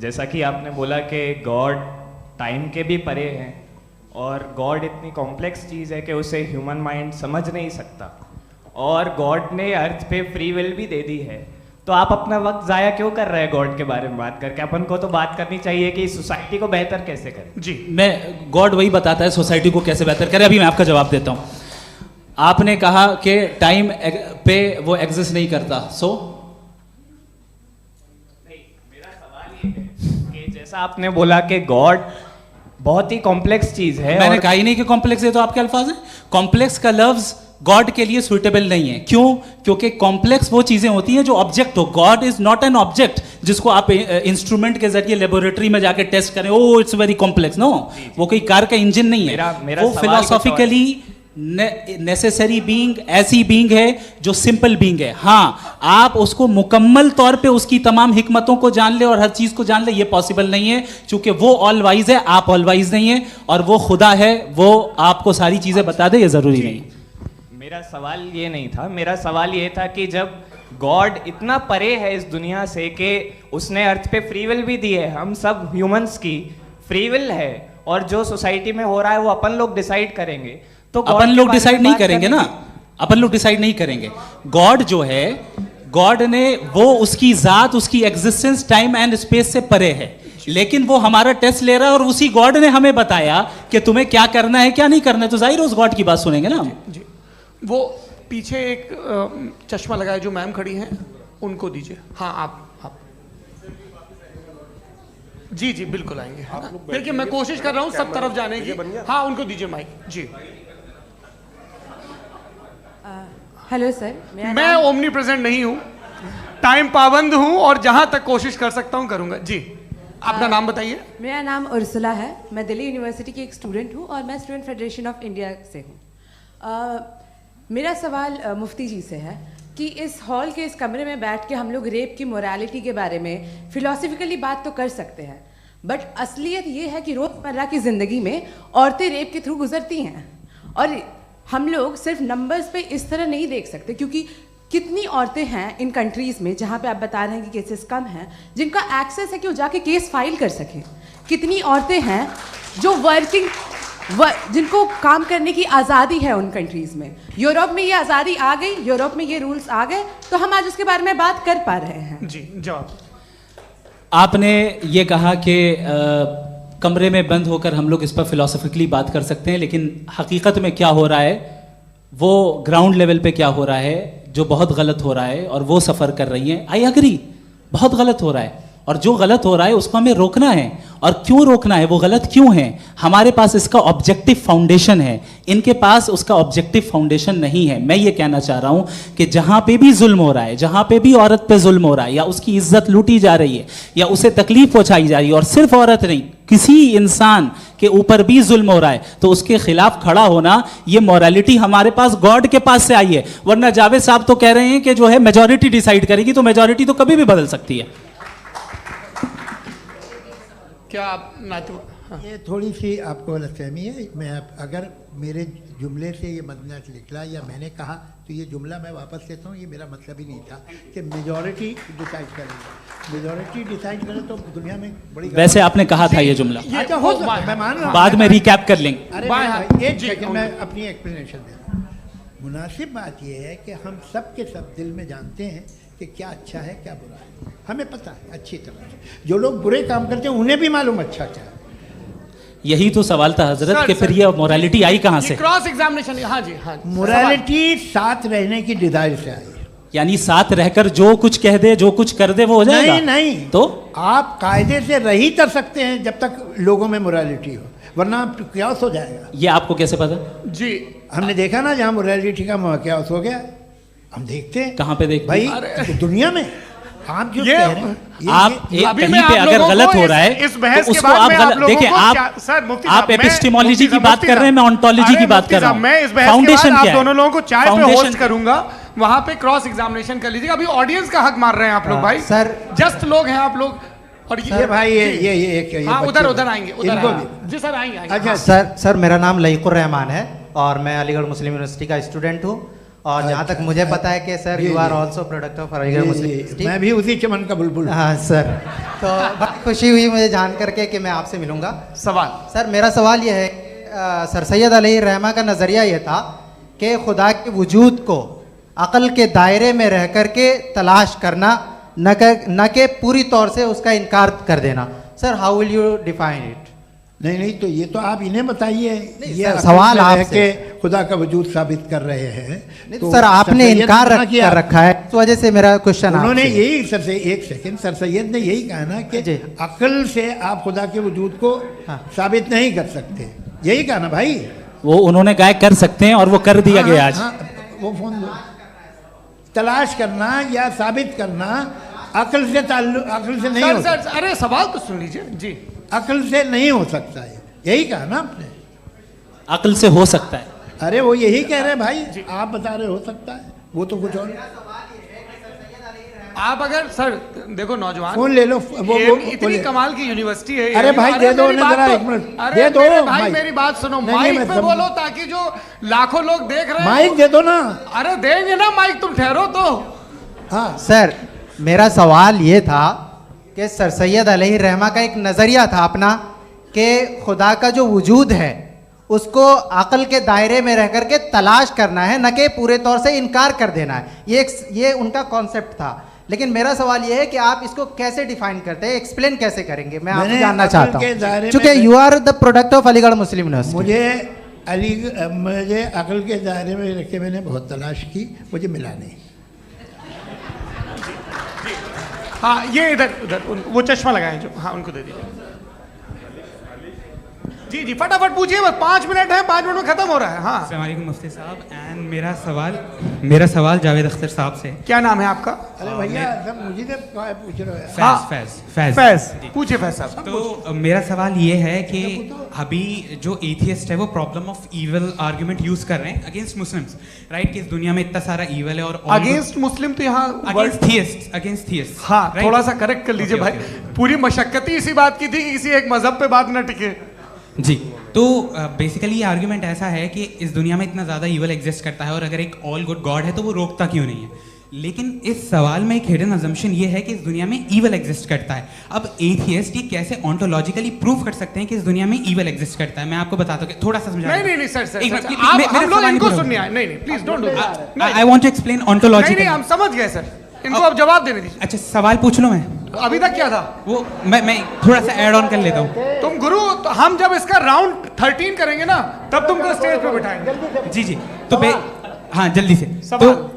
जैसा कि आपने बोला कि गॉड टाइम के भी परे हैं और गॉड इतनी कॉम्प्लेक्स चीज़ है कि उसे ह्यूमन माइंड समझ नहीं सकता, और गॉड ने अर्थ पे फ्री विल भी दे दी है, तो आप अपना वक्त ज़ाया क्यों कर रहे हैं गॉड के बारे में बात करके? अपन को तो बात करनी चाहिए कि सोसाइटी को बेहतर कैसे करें। जी, मैं गॉड वही बताता है सोसाइटी को कैसे बेहतर करे। अभी मैं आपका जवाब देता हूँ। आपने कहा कि टाइम पे वो एग्जिस्ट नहीं करता, मेरा सवाल ये है कि जैसा आपने बोला कि गॉड बहुत ही कॉम्प्लेक्स चीज है, मैंने कहा ही नहीं कि कॉम्प्लेक्स है, तो आपके अल्फाज हैं। कॉम्प्लेक्स का लफ्ज गॉड के लिए सुइटेबल नहीं है। क्यों? क्योंकि कॉम्प्लेक्स वो चीजें होती हैं जो ऑब्जेक्ट हो। God is not an object जिसको आप इंस्ट्रूमेंट के जरिए लेबोरेटरी में जाके टेस्ट करें, oh it's very complex. No, वो कोई कार का इंजन नहीं है। वो फिलोसॉफिकली नेसेसरी बीइंग ऐसी बीइंग है जो सिंपल बीइंग है। हाँ, आप उसको मुकम्मल तौर पे उसकी तमाम हिकमतों को जान ले और हर चीज को जान ले, ये पॉसिबल नहीं है, क्योंकि वो ऑल वाइज है, आप ऑल वाइज नहीं है, और वो खुदा है, वो आपको सारी चीजें बता दे, ये जरूरी नहीं। मेरा सवाल ये नहीं था, मेरा सवाल ये था कि जब गॉड इतना परे है इस दुनिया से कि उसने अर्थ पे फ्री विल भी दी है, हम सब ह्यूमंस की फ्री विल है, और जो सोसाइटी में हो रहा है वो अपन लोग डिसाइड करेंगे, तो अपन लोग डिसाइड नहीं करेंगे ना, अपन लोग डिसाइड नहीं करेंगे। गॉड जो है, गॉड ने वो उसकी जात, उसकी एग्जिस्टेंस टाइम एंड स्पेस से परे है, लेकिन वो हमारा टेस्ट ले रहा है और उसी गॉड ने हमें बताया कि तुम्हें क्या करना है क्या नहीं करना है, तो जाहिर उस गॉड की बात सुनेंगे ना हम। जी, वो पीछे एक चश्मा लगाए जो मैम खड़ी हैं, उनको दीजिए। हाँ, आप जी जी बिल्कुल आएंगे। देखिए, मैं कोशिश कर रहा हूँ सब तरफ जाने की। हाँ, उनको दीजिए माइक। जी, हेलो सर, मैं ओमनी प्रेजेंट नहीं हूँ, टाइम पाबंद हूँ, और जहां तक कोशिश कर सकता हूँ करूंगा। जी, अपना नाम बताइए। मेरा नाम उर्सुला है, मैं दिल्ली यूनिवर्सिटी की एक स्टूडेंट हूँ और मैं स्टूडेंट फेडरेशन ऑफ इंडिया से हूँ। मेरा सवाल मुफ्ती जी से है कि इस हॉल के इस कमरे में बैठ के हम लोग रेप की मोरालिटी के बारे में फिलोसफिकली बात तो कर सकते हैं, बट असलियत ये है कि रोज़मर्रा की ज़िंदगी में औरतें रेप के थ्रू गुजरती हैं, और हम लोग सिर्फ नंबर्स पे इस तरह नहीं देख सकते, क्योंकि कितनी औरतें हैं इन कंट्रीज़ में जहाँ पे आप बता रहे हैं कि केसेस कम हैं, जिनका एक्सेस है कि वो जाके केस फाइल कर सकें। कितनी औरतें हैं जो जिनको काम करने की आज़ादी है उन कंट्रीज़ में। यूरोप में ये आज़ादी आ गई, यूरोप में ये रूल्स आ गए, तो हम आज उसके बारे में बात कर पा रहे हैं। जी, जवाब। आपने ये कहा कि कमरे में बंद होकर हम लोग इस पर फिलोसफिकली बात कर सकते हैं, लेकिन हकीकत में क्या हो रहा है, वो ग्राउंड लेवल पे क्या हो रहा है जो बहुत गलत हो रहा है, और वो सफ़र कर रही हैं। आई एग्री, बहुत गलत हो रहा है, और जो गलत हो रहा है उसको हमें रोकना है। और क्यों रोकना है, वो गलत क्यों है? हमारे पास इसका ऑब्जेक्टिव फाउंडेशन है, इनके पास उसका ऑब्जेक्टिव फाउंडेशन नहीं है। मैं ये कहना चाह रहा हूं कि जहां पे भी जुल्म हो रहा है, जहां पे भी औरत पे जुल्म हो रहा है, या उसकी इज्जत लूटी जा रही है, या उसे तकलीफ पहुंचाई जा रही है, और सिर्फ औरत नहीं, किसी इंसान के ऊपर भी जुल्म हो रहा है, तो उसके खिलाफ खड़ा होना, ये मॉरलिटी हमारे पास गॉड के पास से आई है। वरना जावेद साहब तो कह रहे हैं कि जो है मेजॉरिटी डिसाइड करेगी, तो मेजॉरिटी तो कभी भी बदल सकती है। क्या आप हाँ। ये थोड़ी सी आपको गलतफहमी है। मैं अगर मेरे जुमले से ये मदना निकला या मैंने कहा, तो ये जुमला मैं वापस लेता हूँ। ये मेरा मतलब ही नहीं था कि मेजॉरिटी डिसाइड करेंगे। मेजॉरिटी डिसाइड करे तो दुनिया में बड़ी, वैसे आपने कहा था ये जुमला। अच्छा, हो सकता है, मैं मान रहा हूँ, बाद में रिकैप कर लेंगे। अरे एक सेकंड, मैं अपनी एक्सप्लेनेशन देता हूँ। मुनासिब बात यह है कि हम सब के सब दिल में जानते हैं कि क्या अच्छा है क्या बुरा है, हमें पता है अच्छी तरह से। जो लोग बुरे काम करते हैं उन्हें भी मालूम अच्छा क्या है। यही तो सवाल था हजरत कि फिर ये मोरालिटी आई कहां से? Cross examination. हाँ जी, हाँ। मोरालिटी साथ रहने की डिजायर से आई, यानी साथ रहकर जो कुछ कह दे, जो कुछ कर दे, वो हो जाएगा। नहीं नहीं, तो आप कायदे से रह ही कर सकते हैं जब तक लोगों में मोरालिटी हो, वरना क्यास हो जाएगा। ये आपको कैसे पता? जी, हमने देखा ना, जहाँ मोरालिटी का क्यास हो गया, हम देखते हैं। कहां पे देखते भाई? दुनिया में। आप जो कह रहे हैं, आप कहीं पे अगर गलत हो रहा है तो उसको आप गलत देखिए। आप एपिस्टेमोलॉजी की बात कर रहे हैं, मैं ऑन्टोलॉजी की बात कर रहा हूं। मैं इस बहस फाउंडेशन क्या है? दोनों लोगों को चाय पे होस्ट करूंगा, वहां पे क्रॉस एग्जामिनेशन कर लीजिएगा। अभी ऑडियंस का हक मार रहे हैं आप लोग भाई, सर जस्ट लोग हैं आप लोग। और ये भाई ये हाँ, उधर आएंगे, उधर जी सर आएंगे। अच्छा सर, मेरा नाम लईकुर रहमान है और मैं अलीगढ़ मुस्लिम यूनिवर्सिटी का स्टूडेंट हूँ। और जहाँ तक मुझे पता है कि sir you are also product of Aligarh Muslim. मैं भी उसी चमन का बुलबुल। हाँ सर, तो बड़ी खुशी हुई मुझे जान करके कि मैं आपसे मिलूंगा। सवाल सर, मेरा सवाल यह है, सर सैयद अलैहिर्रहमा का नज़रिया ये था कि खुदा के वजूद को अक़ल के दायरे में रह कर के तलाश करना, न कि पूरी तौर से उसका इनकार कर देना। Sir, how will you define it? नहीं, तो ये तो आप इन्हें बताइए। ये सवाल आपसे खुदा का वजूद साबित कर रहे हैं। तो सर आपने इनकार कर रखा है, इस वजह से मेरा क्वेश्चन उन्होंने यही सर से एक सेकंड, सर सैयद ने यही कहा ना कि अक्ल से आप खुदा के वजूद को साबित नहीं कर सकते, यही कहा ना भाई। वो उन्होंने कहा कर सकते हैं और वो कर दिया गया आज। वो फोन तलाश करना या साबित करना अक्ल से अक्ल से नहीं हो सकता। अरे सवाल तो सुन लीजिए जी। अक्ल से नहीं हो सकता है, यही कहा ना आपने। अक्ल से हो सकता है। अरे वो यही कह रहे हैं भाई, आप बता रहे हो सकता है, वो तो कुछ और। आप अगर सर देखो नौजवान फोन ले लो, वो इतनी कमाल की यूनिवर्सिटी है। अरे भाई दे दो उन्हें जरा, एक मिनट दे दो भाई, मेरी बात सुनो, माइक पे बोलो ताकि जो लाखों लोग देख रहे हैं। माइक दे दो ना। अरे देंगे ना माइक, तुम ठहरो तो। हाँ सर, मेरा सवाल ये था कि सर सैयद अलैहिर्रहमा का एक नज़रिया था अपना कि खुदा का जो वजूद है उसको अक़ल के दायरे में रह कर के तलाश करना है, न कि पूरे तौर से इनकार कर देना है। ये उनका कॉन्सेप्ट था। लेकिन मेरा सवाल ये है कि आप इसको कैसे डिफाइन करते हैं, एक्सप्लेन कैसे करेंगे? मैं आपसे जानना चाहता हूँ, क्योंकि you are the product of Aligarh Muslim university. मुझे अक़ल के दायरे में रख के मैंने बहुत तलाश की, मुझे मिला नहीं। हाँ, ये इधर उधर वो चश्मा लगाए जो, हाँ उनको दे दीजिए। जी जी फटाफट पूछिए, बस 5 मिनट है, 5 मिनट में खत्म हो रहा है। हाँ अस्सलाम वालेकुम मुफ्ती साहब। एंड मेरा सवाल जावेद अख्तर साहब से। क्या नाम है आपका? अरे भैया सब मुझे पूछ रहे हो। फैज पूछिए फैज साहब। तो मेरा सवाल ये है कि अभी जो एथियस्ट है वो problem of evil argument use कर रहे हैं अगेंस्ट मुस्लिम्स, राइट? कि इस दुनिया में इतना सारा ईविल है और अगेंस्ट मुस्लिम तो यहाँ अगेंस्ट थियस्ट। हाँ थोड़ा सा करेक्ट कर लीजिए भाई। पूरी मशक्कत ही इसी बात की थी कि किसी एक मजहब पे बात ना टिके जी। तो बेसिकली ये आर्गुमेंट ऐसा है कि इस दुनिया में इतना ज़्यादा ईवल एग्जिस्ट करता है और अगर एक ऑल गुड गॉड है तो वो रोकता क्यों नहीं है? लेकिन इस सवाल में एक हिडन अजम्पशन ये है कि इस दुनिया में ईवल एग्जिस्ट करता है। अब एथियस्ट ये कैसे ऑन्टोलॉजिकली प्रूव कर सकते हैं कि इस दुनिया में ईवल एग्जिस्ट करता है? मैं आपको बताता हूँ, थोड़ा सा समझा। नहीं सर हम लोग इनको सुनने आए। नहीं please don't do that. I want to explain ontology. नहीं हम समझ गए सर, इनको अब जवाब देने दीजिए। अच्छा सवाल पूछ लो। मैं अभी तक क्या था वो मैं थोड़ा सा ऐड ऑन कर लेता हूँ। तुम गुरु, तो हम जब इसका राउंड 13 करेंगे ना तब तुमको स्टेज पे बिठाएंगे। जी तो हाँ जल्दी से।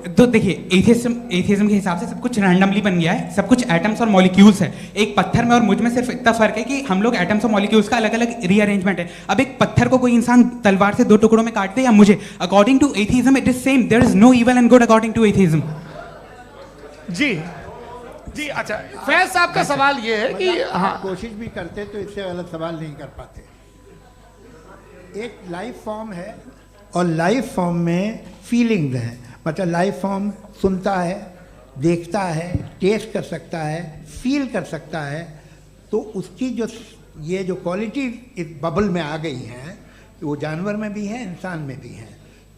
तो देखिए एथियज्म के हिसाब से सब कुछ रैंडमली बन गया है, सब कुछ एटम्स और मॉलिक्यूल्स है। एक पत्थर में और मुझ में सिर्फ इतना फर्क है कि हम लोग एटम्स और मॉलिक्यूल्स का अलग अलग रीअरेंजमेंट है। अब एक पत्थर को कोई इंसान तलवार से 2 टुकड़ों में काट दे या मुझे, according to atheism it is same. There is no evil and good according to atheism. जी अच्छा, फैज साहब का सवाल ये है कि हाँ कोशिश भी करते तो इससे गलत सवाल नहीं कर पाते। एक लाइफ फॉर्म है और लाइफ फॉर्म में फीलिंग्स हैं। मतलब लाइफ फॉर्म सुनता है, देखता है, टेस्ट कर सकता है, फील कर सकता है। तो उसकी जो ये जो क्वालिटी इस बबल में आ गई हैं वो जानवर में भी है, इंसान में भी है।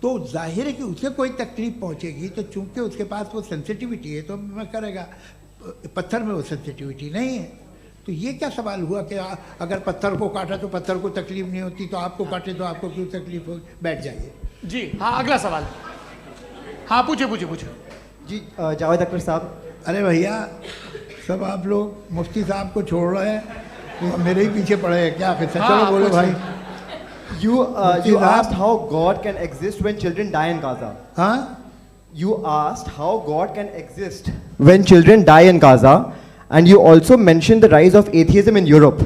तो जाहिर है कि उसे कोई तकलीफ पहुंचेगी, तो चूंकि उसके पास वो सेंसिटिविटी है तो मैं करेगा। पत्थर में वो सेंसिटिविटी नहीं है। तो ये क्या सवाल हुआ कि अगर पत्थर को काटा तो पत्थर को तकलीफ नहीं होती, तो आपको काटे तो आपको क्यों तकलीफ हो? बैठ जाइए जी। हाँ अगला सवाल। हाँ पूछे जी जावेद अख्तर साहब। अरे भैया सब आप लोग मुफ्ती साहब को छोड़ रहे हैं, मेरे ही पीछे पड़े हैं क्या? फिर चलो बोलो भाई। You asked how God can exist when children die in Gaza. हाँ? You asked how God can exist when children die in Gaza, and you also mentioned the rise of atheism in Europe.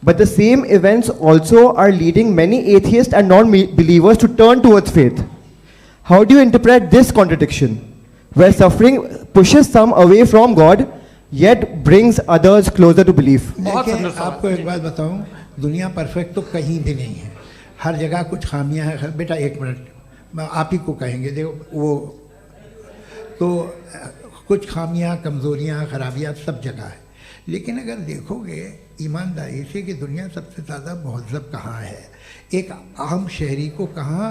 But the same events also are leading many atheists and non-believers to turn towards faith. How do you interpret this contradiction, where suffering pushes some away from God, yet brings others closer to belief? आपको एक बात बताऊं, दुनिया perfect तो कहीं भी नहीं है, हर जगह कुछ खामियां हैं। बेटा एक मिनट, आप ही को कहेंगे। देखो वो तो कुछ खामियां, कमज़ोरियां, खराबियां सब जगह है। लेकिन अगर देखोगे ईमानदारी से कि दुनिया सबसे ज़्यादा महज़ब कहाँ है, एक आम शहरी को कहाँ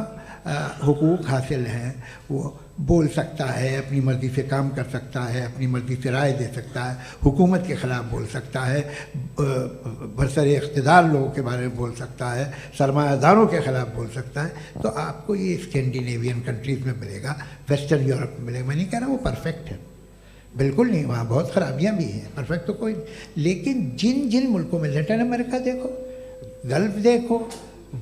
हुकूक हासिल हैं, वो बोल सकता है, अपनी मर्ज़ी से काम कर सकता है, अपनी मर्ज़ी से राय दे सकता है, हुकूमत के ख़िलाफ़ बोल सकता है, बरसरे इक़्तिदार लोगों के बारे में बोल सकता है, सरमायादारों के ख़िलाफ़ बोल सकता है। तो आपको ये स्कैंडिनेवियन कंट्रीज़ में मिलेगा, वेस्टर्न यूरोप में मिलेगा। मैं नहीं कह रहा वो परफेक्ट है, बिल्कुल नहीं, वहाँ बहुत ख़राबियाँ भी हैं, परफेक्ट तो कोई। लेकिन जिन जिन मुल्कों में, लैटिन अमेरिका देखो, गल्फ़ देखो,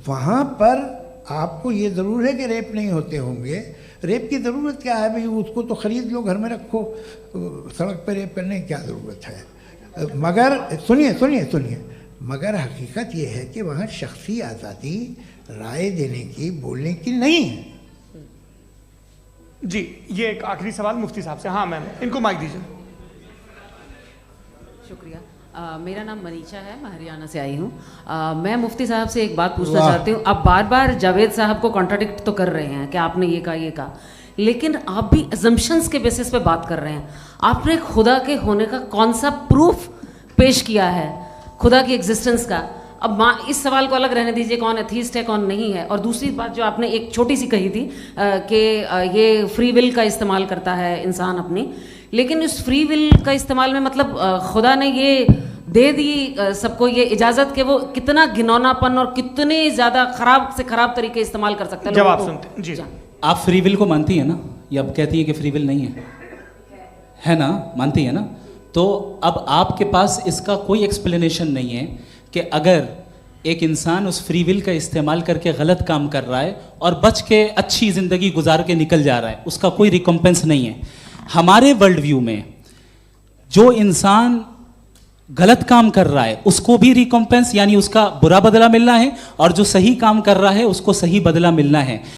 वहाँ पर आपको ये ज़रूर है कि रेप नहीं होते होंगे। रेप की ज़रूरत क्या है भाई? उसको तो ख़रीद लो, घर में रखो, सड़क पर रेप करने की क्या ज़रूरत है? मगर सुनिए, मगर हकीकत ये है कि वहाँ शख्सी आज़ादी राय देने की, बोलने की नहीं है। जी, ये एक आखिरी सवाल मुफ्ती साहब से। हाँ मैम, इनको माइक दीजिए। शुक्रिया। मेरा नाम मनीषा है, मैं हरियाणा से आई हूँ। मैं मुफ्ती साहब से एक बात पूछना चाहती हूँ। आप बार बार जावेद साहब को कॉन्ट्राडिक्ट तो कर रहे हैं कि आपने ये कहा, लेकिन आप भी अजम्पशंस के बेसिस पे बात कर रहे हैं। आपने खुदा के होने का कौन सा प्रूफ पेश किया है, खुदा की एग्जिस्टेंस का? अब इस सवाल को अलग रहने दीजिए, कौन एथीस्ट है कौन नहीं है। और दूसरी बात जो आपने एक छोटी सी कही थी कि ये फ्री विल का इस्तेमाल करता है इंसान अपनी, लेकिन इस फ्री विल का इस्तेमाल में मतलब खुदा ने ये दे दी सबको ये इजाज़त कि वो कितना घिनौनापन और कितने ज़्यादा ख़राब से ख़राब तरीके इस्तेमाल कर सकते हैं। जवाब सुनते जी। आप फ्री विल को मानती है ना, या अब कहती है कि फ्री विल नहीं है ना? मानती है ना? तो अब आपके पास इसका कोई एक्सप्लेनेशन नहीं है कि अगर एक इंसान उस फ्री विल का इस्तेमाल करके गलत काम कर रहा है और बच के अच्छी ज़िंदगी गुजार के निकल जा रहा है, उसका कोई रिकम्पेंस नहीं है। हमारे वर्ल्ड व्यू में जो इंसान गलत काम कर रहा है उसको भी रिकम्पेंस यानी उसका बुरा बदला मिलना है, और जो सही काम कर रहा है उसको सही बदला मिलना है।